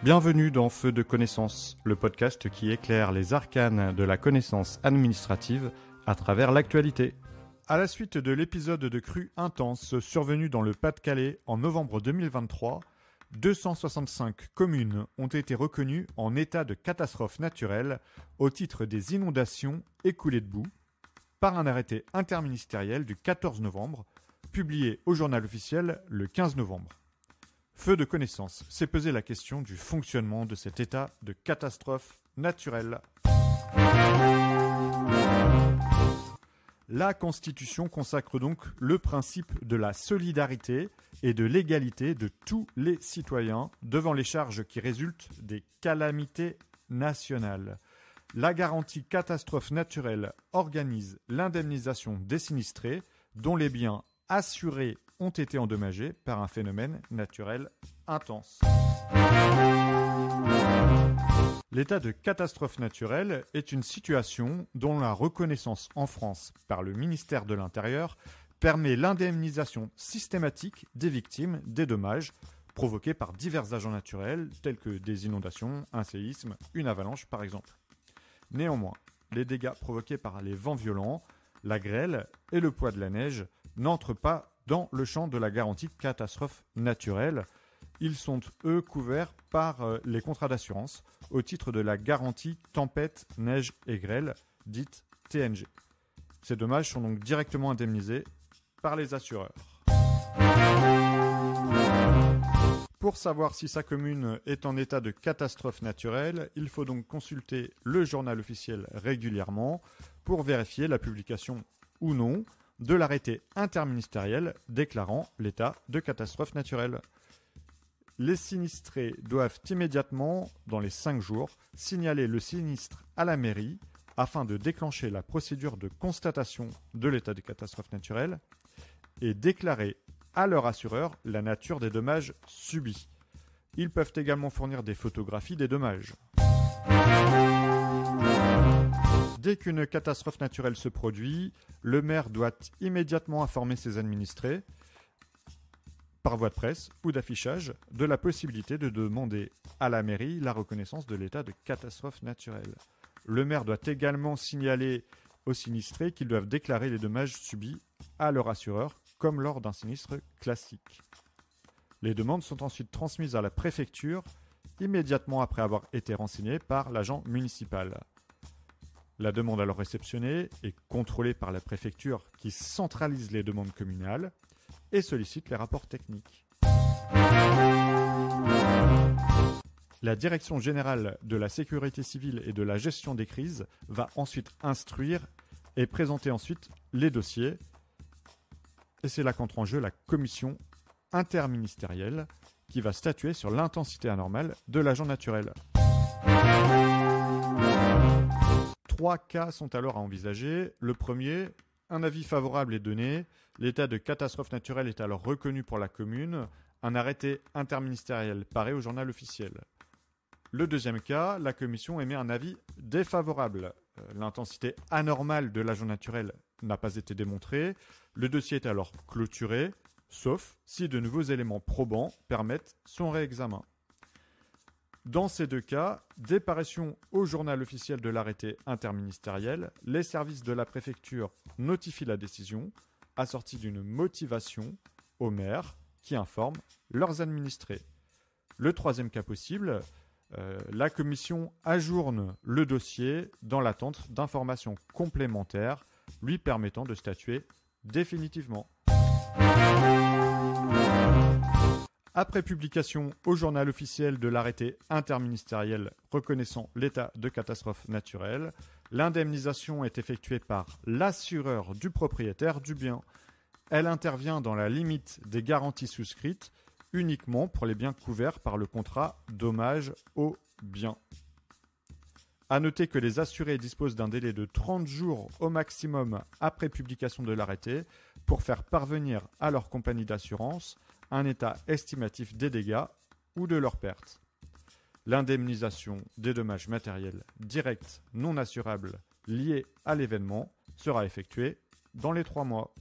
Bienvenue dans Feu de connaissance, le podcast qui éclaire les arcanes de la connaissance administrative à travers l'actualité. À la suite de l'épisode de crue intense survenu dans le Pas-de-Calais en novembre 2023, 265 communes ont été reconnues en état de catastrophe naturelle au titre des inondations et coulées de boue par un arrêté interministériel du 14 novembre, publié au journal officiel le 15 novembre. Feu de connaissance s'est posé la question du fonctionnement de cet état de catastrophe naturelle. La Constitution consacre donc le principe de la solidarité et de l'égalité de tous les citoyens devant les charges qui résultent des calamités nationales. La garantie catastrophe naturelle organise l'indemnisation des sinistrés dont les biens assurés ont été endommagés par un phénomène naturel intense. L'état de catastrophe naturelle est une situation dont la reconnaissance en France par le ministère de l'Intérieur permet l'indemnisation systématique des victimes des dommages provoqués par divers agents naturels tels que des inondations, un séisme, une avalanche par exemple. Néanmoins, les dégâts provoqués par les vents violents, la grêle et le poids de la neige n'entrent pas dans le champ de la garantie catastrophe naturelle. Ils sont, eux, couverts par les contrats d'assurance au titre de la garantie tempête, neige et grêle, dite TNG. Ces dommages sont donc directement indemnisés par les assureurs. Pour savoir si sa commune est en état de catastrophe naturelle, il faut donc consulter le journal officiel régulièrement pour vérifier la publication ou non de l'arrêté interministériel déclarant l'état de catastrophe naturelle. Les sinistrés doivent immédiatement, dans les 5 jours, signaler le sinistre à la mairie afin de déclencher la procédure de constatation de l'état de catastrophe naturelle et déclarer à leur assureur la nature des dommages subis. Ils peuvent également fournir des photographies des dommages. Dès qu'une catastrophe naturelle se produit, le maire doit immédiatement informer ses administrés, par voie de presse ou d'affichage, de la possibilité de demander à la mairie la reconnaissance de l'état de catastrophe naturelle. Le maire doit également signaler aux sinistrés qu'ils doivent déclarer les dommages subis à leur assureur, comme lors d'un sinistre classique. Les demandes sont ensuite transmises à la préfecture, immédiatement après avoir été renseignées par l'agent municipal. La demande alors réceptionnée est contrôlée par la préfecture qui centralise les demandes communales et sollicite les rapports techniques. La Direction générale de la sécurité civile et de la gestion des crises va ensuite instruire et présenter ensuite les dossiers. Et c'est là qu'entre en jeu la commission interministérielle qui va statuer sur l'intensité anormale de l'agent naturel. 3 cas sont alors à envisager. Le premier, un avis favorable est donné. L'état de catastrophe naturelle est alors reconnu pour la commune. Un arrêté interministériel paraît au journal officiel. Le deuxième cas, la commission émet un avis défavorable. L'intensité anormale de l'agent naturel n'a pas été démontrée. Le dossier est alors clôturé, sauf si de nouveaux éléments probants permettent son réexamen. Dans ces 2 cas, dès parution au journal officiel de l'arrêté interministériel, les services de la préfecture notifient la décision, assortie d'une motivation au maire qui informe leurs administrés. Le troisième cas possible, la commission ajourne le dossier dans l'attente d'informations complémentaires lui permettant de statuer définitivement. Après publication au journal officiel de l'arrêté interministériel reconnaissant l'état de catastrophe naturelle, l'indemnisation est effectuée par l'assureur du propriétaire du bien. Elle intervient dans la limite des garanties souscrites uniquement pour les biens couverts par le contrat dommage aux biens. À noter que les assurés disposent d'un délai de 30 jours au maximum après publication de l'arrêté pour faire parvenir à leur compagnie d'assurance un état estimatif des dégâts ou de leur perte. L'indemnisation des dommages matériels directs non assurables liés à l'événement sera effectuée dans les 3 mois.